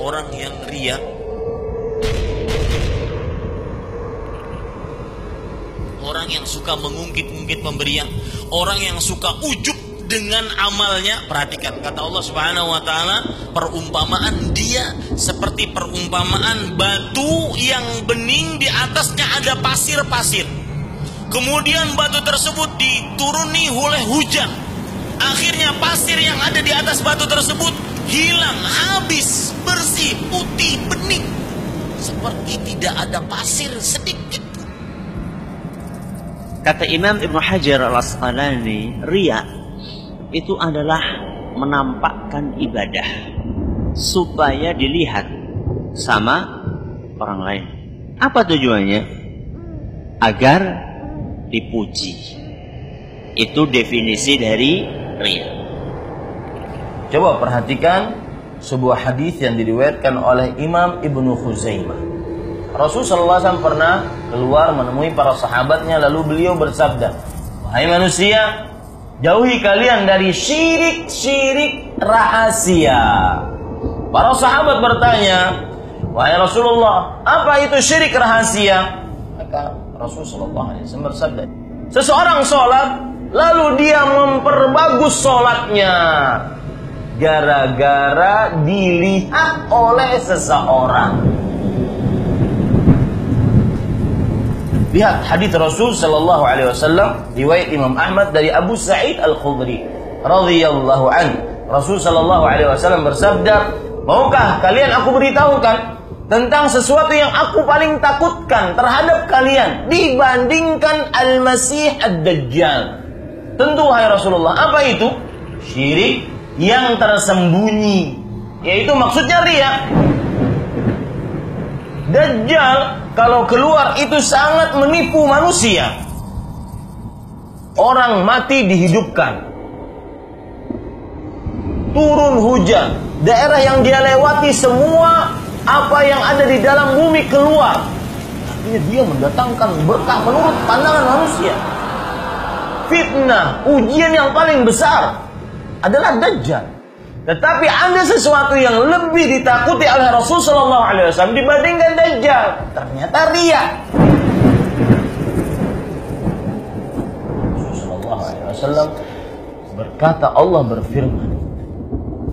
orang yang riya, orang yang suka mengungkit-ungkit pemberian, orang yang suka ujub dengan amalnya. Perhatikan kata Allah Subhanahu wa taala, perumpamaan dia seperti perumpamaan batu yang bening, di atasnya ada pasir-pasir. Kemudian batu tersebut dituruni oleh hujan. Akhirnya pasir yang ada di atas batu tersebut hilang, habis, bersih, putih, bening, seperti tidak ada pasir sedikit. Kata Imam Ibnu Hajar Al-Asqalani, riya itu adalah menampakkan ibadah supaya dilihat sama orang lain. Apa tujuannya? Agar dipuji. Itu definisi dari riya. Coba perhatikan sebuah hadis yang diriwayatkan oleh Imam Ibnu Khuzaimah. Rasulullah SAW pernah keluar menemui para sahabatnya, lalu beliau bersabda, "Wahai manusia, jauhi kalian dari syirik-syirik rahasia." Para sahabat bertanya, "Wahai Rasulullah, apa itu syirik rahasia?" Maka Rasulullah SAW bersabda, "Seseorang sholat, lalu dia memperbagus sholatnya gara-gara dilihat oleh seseorang." Lihat hadis Rasul sallallahu alaihi wasallam riwayat Imam Ahmad dari Abu Sa'id Al-Khudri radhiyallahu anhu. Rasul sallallahu alaihi wasallam bersabda, "Maukah kalian aku beritahukan tentang sesuatu yang aku paling takutkan terhadap kalian dibandingkan Al-Masih Ad-Dajjal?" Tentu wahai Rasulullah, apa itu? Syirik yang tersembunyi, yaitu maksudnya riya. Dajjal kalau keluar itu sangat menipu manusia. Orang mati dihidupkan, turun hujan, daerah yang dia lewati semua apa yang ada di dalam bumi keluar. Artinya dia mendatangkan berkah menurut pandangan manusia. Fitnah, ujian yang paling besar adalah Dajjal. Tetapi ada sesuatu yang lebih ditakuti oleh Rasulullah SAW dibandingkan Dajjal. Ternyata riya. Rasulullah SAW berkata, Allah berfirman,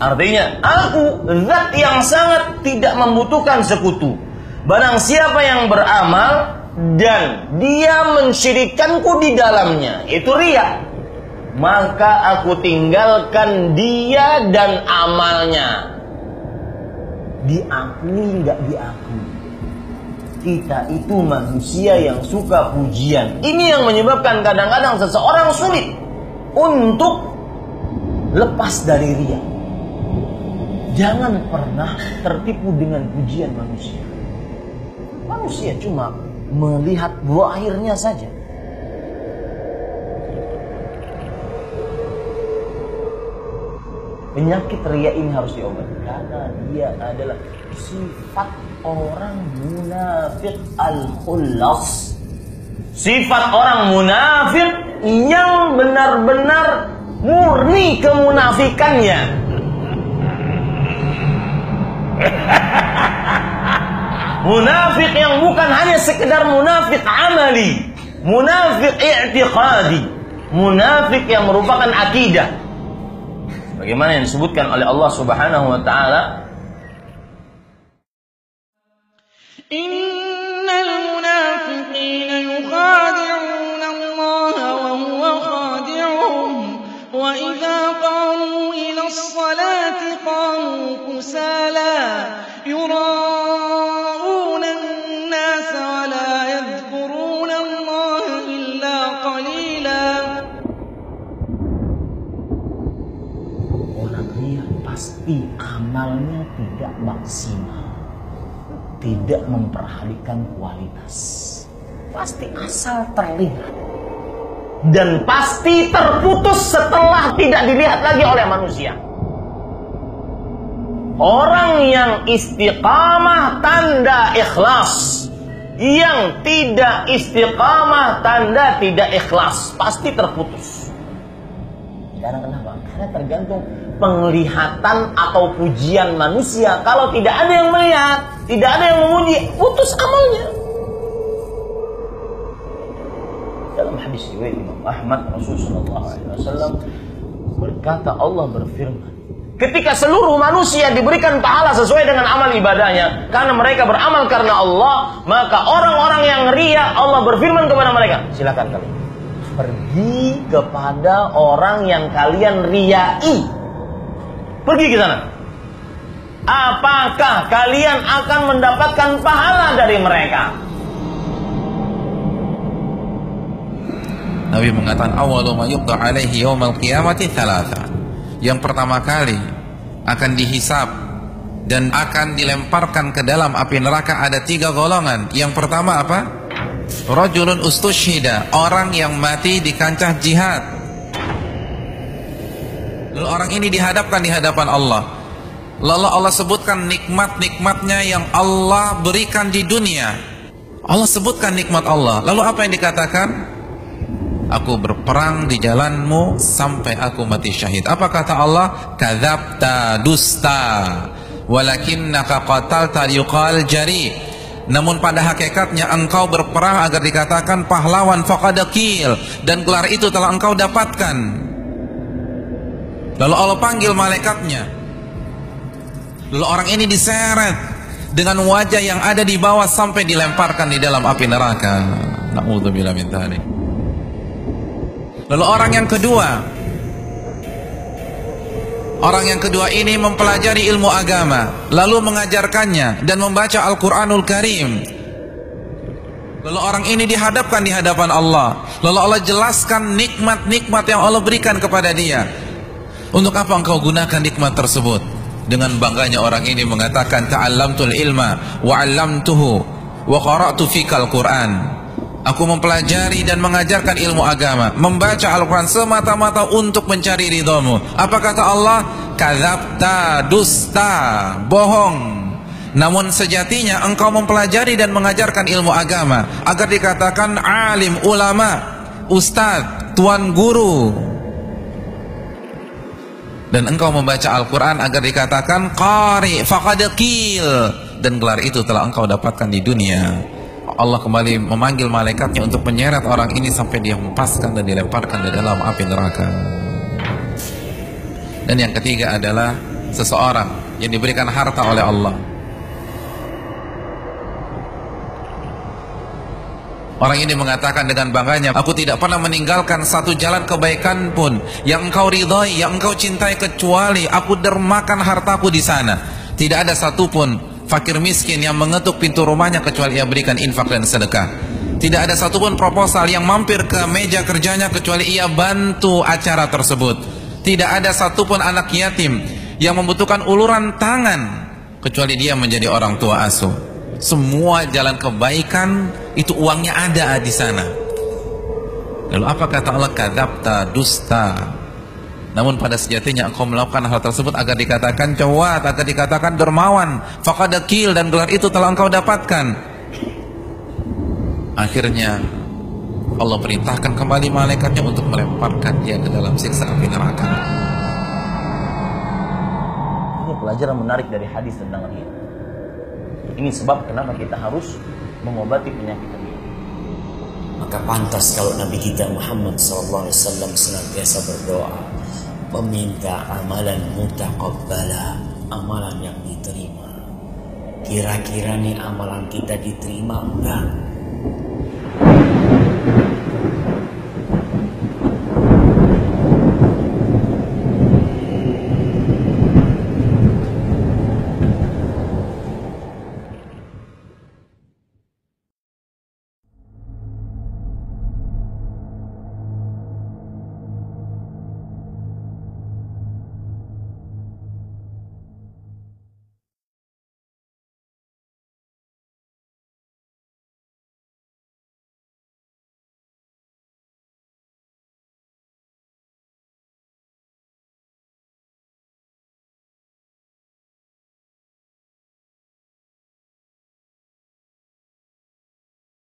artinya, aku zat yang sangat tidak membutuhkan sekutu. Barang siapa yang beramal dan dia mensyirikkanku di dalamnya, itu riya, maka aku tinggalkan dia dan amalnya. Diakui nggak diakui, kita itu manusia yang suka pujian. Ini yang menyebabkan kadang-kadang seseorang sulit untuk lepas dari riya. Jangan pernah tertipu dengan pujian manusia. Manusia cuma melihat zahirnya saja. Penyakit riya ini harus diobati karena dia adalah sifat orang munafik al-khullas. Sifat orang munafik yang benar-benar murni kemunafikannya. Munafik yang bukan hanya sekedar munafik amali, munafik i'tiqadi, munafik yang merupakan akidah. Bagaimana yang disebutkan oleh Allah Subhanahu wa taala, Innal munafiqina yukhadi'una Allah wa huwa khadi'uhum wa idza qamu ila as-salati qamu kusala yura'una an-nasa wa la yadhkuruna Allah illa qalila. pasti amalnya tidak maksimal, tidak memperhatikan kualitas, pasti asal terlihat, dan pasti terputus setelah tidak dilihat lagi oleh manusia. Orang yang istiqamah tanda ikhlas, yang tidak istiqamah tanda tidak ikhlas, pasti terputus. Karena kenapa? Karena tergantung penglihatan atau pujian manusia. Kalau tidak ada yang melihat, tidak ada yang memuji, putus amalnya. Dalam hadis riwayat Imam Ahmad, Rasulullah SAW berkata, Allah berfirman, ketika seluruh manusia diberikan pahala sesuai dengan amal ibadahnya, karena mereka beramal karena Allah, maka orang-orang yang riya, Allah berfirman kepada mereka, silakan kalian pergi kepada orang yang kalian riyai. Pergi ke sana. Apakah kalian akan mendapatkan pahala dari mereka? Nabi mengatakan, awwalu ma yuqda alaihi yaumal qiyamati thalatha. Yang pertama kali akan dihisab dan akan dilemparkan ke dalam api neraka ada 3 golongan. Yang pertama apa? Rajulun ustushhida, orang yang mati di kancah jihad. Lalu orang ini dihadapkan di hadapan Allah. Lalu Allah sebutkan nikmat-nikmatnya yang Allah berikan di dunia. Allah sebutkan nikmat Allah. Lalu apa yang dikatakan? Aku berperang di jalanmu sampai aku mati syahid. Apa kata Allah? Kadzabta, dusta, walakinnaka qatalta yuqal jari. Namun pada hakikatnya engkau berperang agar dikatakan pahlawan, faqadakil, dan gelar itu telah engkau dapatkan. Lalu Allah panggil malaikatnya. Lalu orang ini diseret dengan wajah yang ada di bawah sampai dilemparkan di dalam api neraka. Na'udzubillah min dzalik. Lalu orang yang kedua ini mempelajari ilmu agama, lalu mengajarkannya dan membaca Al-Quranul Karim. Lalu orang ini dihadapkan di hadapan Allah. Lalu Allah jelaskan nikmat-nikmat yang Allah berikan kepada dia. Untuk apa engkau gunakan nikmat tersebut? Dengan bangganya orang ini mengatakan, ta'allamtul ilma wa 'allamtuhu wa qara'tu fikal Quran. Aku mempelajari dan mengajarkan ilmu agama, membaca Al-Quran semata-mata untuk mencari ridhamu. Apa kata Allah? Kadzabta, dusta, bohong. Namun sejatinya engkau mempelajari dan mengajarkan ilmu agama agar dikatakan alim, ulama, ustadz, tuan guru. Dan engkau membaca Al-Quran agar dikatakan qari, faqadakil, dan gelar itu telah engkau dapatkan di dunia. Allah kembali memanggil malaikatnya untuk menyeret orang ini sampai dia hempaskan dan dilemparkan di dalam api neraka. Dan yang ketiga adalah seseorang yang diberikan harta oleh Allah. Orang ini mengatakan dengan bangganya, aku tidak pernah meninggalkan satu jalan kebaikan pun yang engkau ridhai, yang engkau cintai, kecuali aku dermakan hartaku di sana. Tidak ada satupun fakir miskin yang mengetuk pintu rumahnya kecuali ia berikan infak dan sedekah. Tidak ada satupun proposal yang mampir ke meja kerjanya kecuali ia bantu acara tersebut. Tidak ada satupun anak yatim yang membutuhkan uluran tangan kecuali dia menjadi orang tua asuh. Semua jalan kebaikan itu uangnya ada di sana. Lalu apa kata Allah? Kadzabta, dusta. Namun pada sejatinya engkau melakukan hal tersebut agar dikatakan cawat, agar dikatakan dermawan, faqadakil, dan gelar itu telah engkau dapatkan. Akhirnya Allah perintahkan kembali malaikatnya untuk melemparkan dia ke dalam siksa api neraka. Ini pelajaran menarik dari hadis tentang riya. Ini sebab kenapa kita harus mengobati penyakit riya. Maka pantas kalau Nabi kita Muhammad SAW senantiasa berdoa, meminta amalan mutaqabbala, amalan yang diterima. Kira-kira nih amalan kita diterima enggak?